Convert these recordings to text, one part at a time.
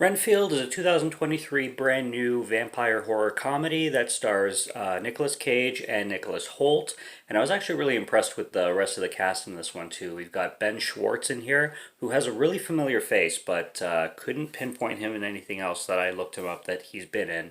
Renfield is a 2023 brand new vampire horror comedy that stars Nicolas Cage and Nicholas Hoult. And I was actually really impressed with the rest of the cast in this one, too. We've got Ben Schwartz in here, who has a really familiar face, but couldn't pinpoint him in anything else that I looked him up that he's been in.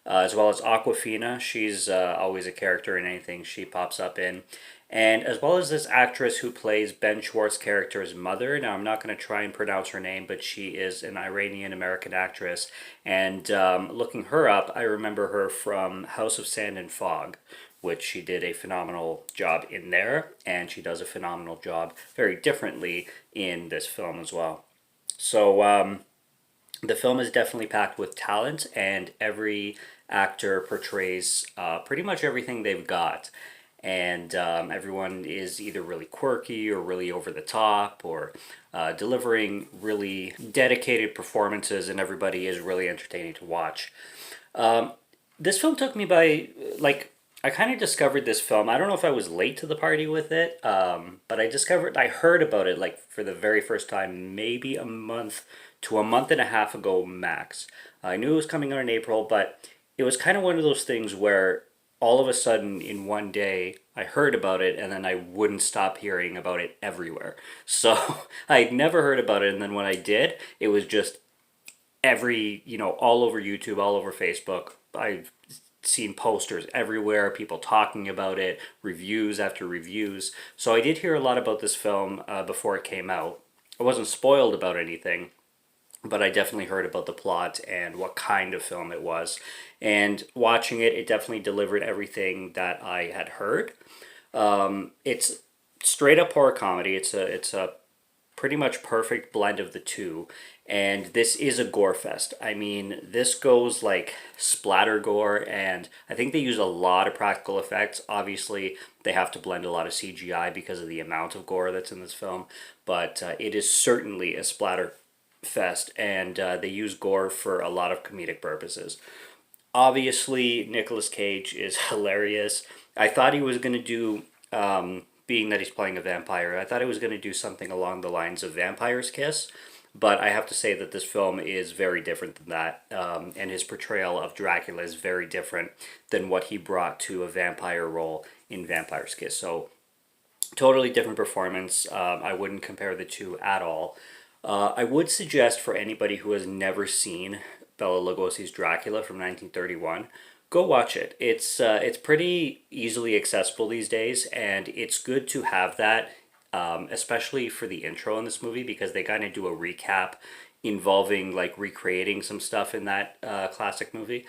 As well as Aquafina. She's always a character in anything she pops up in. And as well as this actress who plays Ben Schwartz's character's mother. Now, I'm not going to try and pronounce her name, but she is an Iranian American actress. And looking her up, I remember her from House of Sand and Fog, which she did a phenomenal job in there. And she does a phenomenal job very differently in this film as well. So, the film is definitely packed with talent, and every actor portrays pretty much everything they've got. And everyone is either really quirky or really over the top or delivering really dedicated performances, and everybody is really entertaining to watch. This film took me by, I kind of discovered this film. I don't know if I was late to the party with it, but I heard about it like for the very first time maybe a month to a month and a half ago max. I knew it was coming out in April, but it was kind of one of those things where all of a sudden in one day I heard about it and then I wouldn't stop hearing about it everywhere. So I'd never heard about it, and then when I did, it was just all over YouTube, all over Facebook. I've seen posters everywhere, people talking about it, reviews after reviews. So I did hear a lot about this film before it came out. I wasn't spoiled about anything, but I definitely heard about the plot and what kind of film it was. And watching it, it definitely delivered everything that I had heard. It's straight up horror comedy. It's a pretty much perfect blend of the two. And this is a gore fest. I mean, this goes like splatter gore, and I think they use a lot of practical effects. Obviously, they have to blend a lot of CGI because of the amount of gore that's in this film, but it is certainly a splatter fest, and they use gore for a lot of comedic purposes. Obviously, Nicolas Cage is hilarious. I thought he was going to do, being that he's playing a vampire, I thought he was going to do something along the lines of Vampire's Kiss, but I have to say that this film is very different than that, and his portrayal of Dracula is very different than what he brought to a vampire role in Vampire's Kiss. So, totally different performance. I wouldn't compare the two at all. I would suggest for anybody who has never seen Bela Lugosi's Dracula from 1931, go watch it. It's pretty easily accessible these days, and it's good to have that, especially for the intro in this movie, because they kind of do a recap involving like recreating some stuff in that classic movie.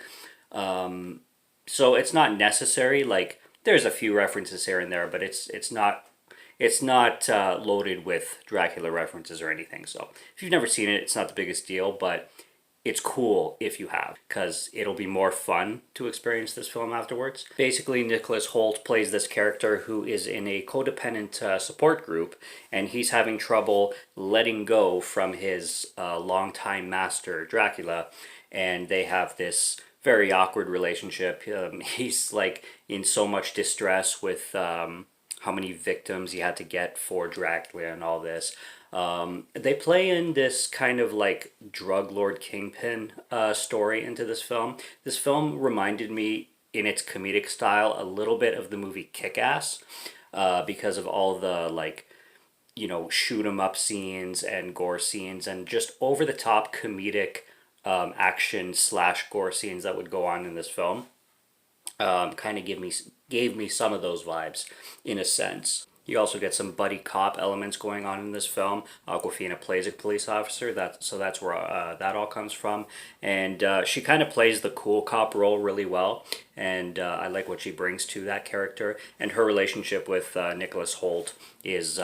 So it's not necessary. Like there's a few references here and there, but it's not loaded with Dracula references or anything. So if you've never seen it, it's not the biggest deal, but it's cool if you have, because it'll be more fun to experience this film afterwards. Basically, Nicholas Hoult plays this character who is in a codependent support group, and he's having trouble letting go from his longtime master, Dracula, and they have this very awkward relationship. He's like in so much distress with how many victims he had to get for Dracula and all this. They play in this kind of like drug lord kingpin story into this film. This film reminded me in its comedic style a little bit of the movie Kick-Ass, because of all the shoot 'em up scenes and gore scenes and just over the top comedic action / gore scenes that would go on in this film. Kind of gave me some of those vibes in a sense. You also get some buddy cop elements going on in this film. Awkwafina plays a police officer, so that's where that all comes from. And she kind of plays the cool cop role really well, and I like what she brings to that character. And her relationship with Nicholas Hoult is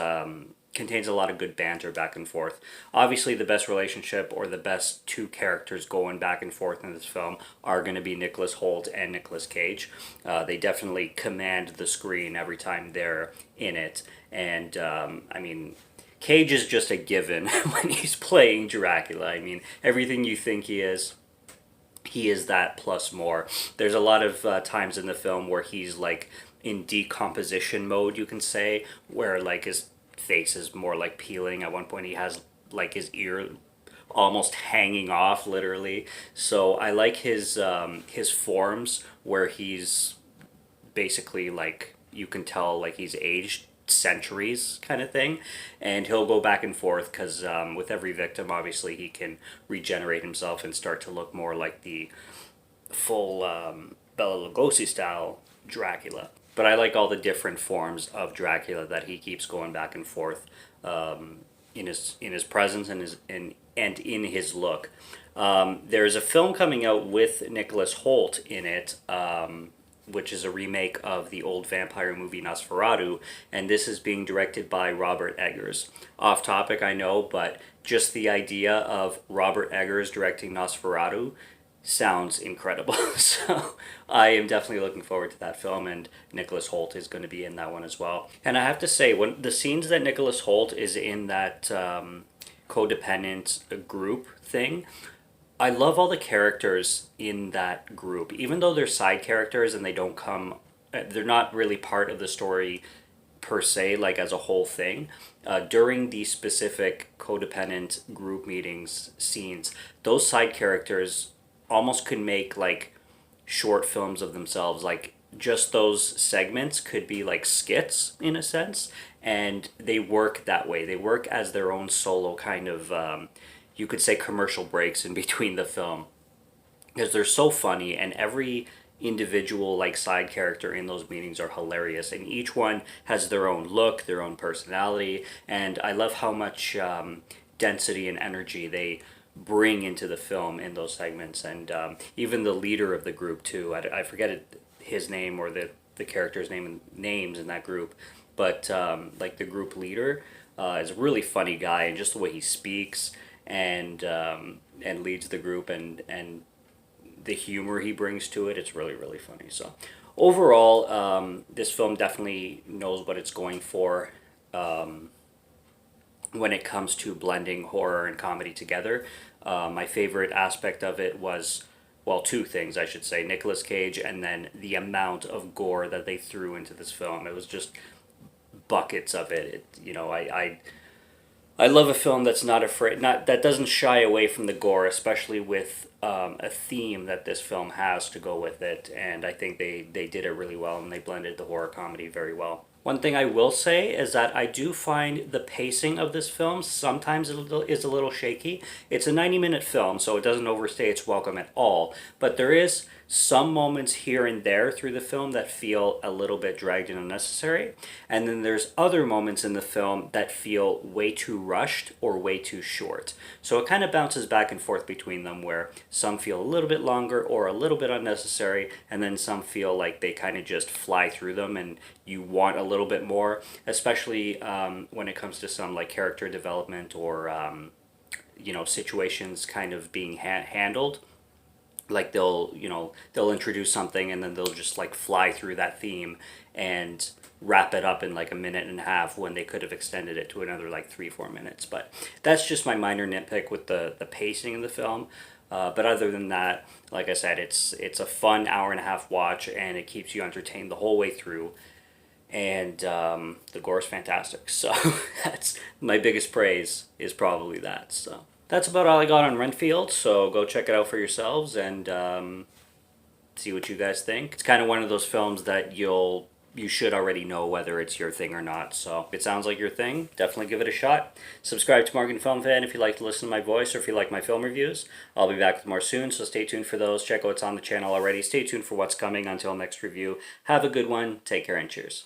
contains a lot of good banter back and forth. Obviously, the best relationship or the best two characters going back and forth in this film are going to be Nicholas Hoult and Nicolas Cage. They definitely command the screen every time they're in it. And, I mean, Cage is just a given when he's playing Dracula. I mean, everything you think he is that plus more. There's a lot of times in the film where he's, like, in decomposition mode, you can say, where, like, his face is more like peeling. At one point he has like his ear almost hanging off literally. So I like his forms where he's basically like you can tell like he's aged centuries kind of thing, and he'll go back and forth because with every victim obviously he can regenerate himself and start to look more like the full Bela Lugosi style Dracula. But I like all the different forms of Dracula that he keeps going back and forth in his presence and and in his look. There's a film coming out with Nicholas Hoult in it, which is a remake of the old vampire movie Nosferatu, and this is being directed by Robert Eggers. Off topic, I know, but just the idea of Robert Eggers directing Nosferatu sounds incredible. So I am definitely looking forward to that film, and Nicholas Hoult is going to be in that one as well. And I have to say, when the scenes that Nicholas Hoult is in that codependent group thing, I love all the characters in that group, even though they're side characters and they don't come, they're not really part of the story per se, like as a whole thing. During the specific codependent group meetings scenes, those side characters almost could make like short films of themselves. Like just those segments could be like skits in a sense, and they work that way. They work as their own solo kind of, you could say, commercial breaks in between the film, because they're so funny, and every individual like side character in those meetings are hilarious, and each one has their own look, their own personality, and I love how much density and energy they bring into the film in those segments. And even the leader of the group too, I forget his name or the character's names in that group, but like the group leader is a really funny guy, and just the way he speaks and leads the group, and the humor he brings to it, it's really really funny. So overall, this film definitely knows what it's going for when it comes to blending horror and comedy together. My favorite aspect of it was, well, two things I should say: Nicolas Cage, and then the amount of gore that they threw into this film. It was just buckets of it. I love a film that's not afraid, not that doesn't shy away from the gore, especially with a theme that this film has to go with it. And I think they did it really well, and they blended the horror comedy very well. One thing I will say is that I do find the pacing of this film sometimes is a little shaky. It's a 90-minute film, so it doesn't overstay its welcome at all. But there is some moments here and there through the film that feel a little bit dragged and unnecessary. And then there's other moments in the film that feel way too rushed or way too short. So it kind of bounces back and forth between them, where some feel a little bit longer or a little bit unnecessary, and then some feel like they kind of just fly through them and you want a little bit more, especially when it comes to some like character development or situations kind of being handled. Like they'll introduce something and then they'll just like fly through that theme and wrap it up in like a minute and a half, when they could have extended it to another like 3-4 minutes. But that's just my minor nitpick with the pacing of the film. But other than that, like I said, it's a fun hour-and-a-half watch, and it keeps you entertained the whole way through. And the gore is fantastic. So that's my biggest praise, is probably that. So that's about all I got on Renfield. So go check it out for yourselves and see what you guys think. It's kind of one of those films that you should already know whether it's your thing or not. So if it sounds like your thing, definitely give it a shot. Subscribe to Morgan Film Fan if you like to listen to my voice, or if you like my film reviews. I'll be back with more soon, so stay tuned for those. Check out what's on the channel already. Stay tuned for what's coming. Until next review, have a good one. Take care and cheers.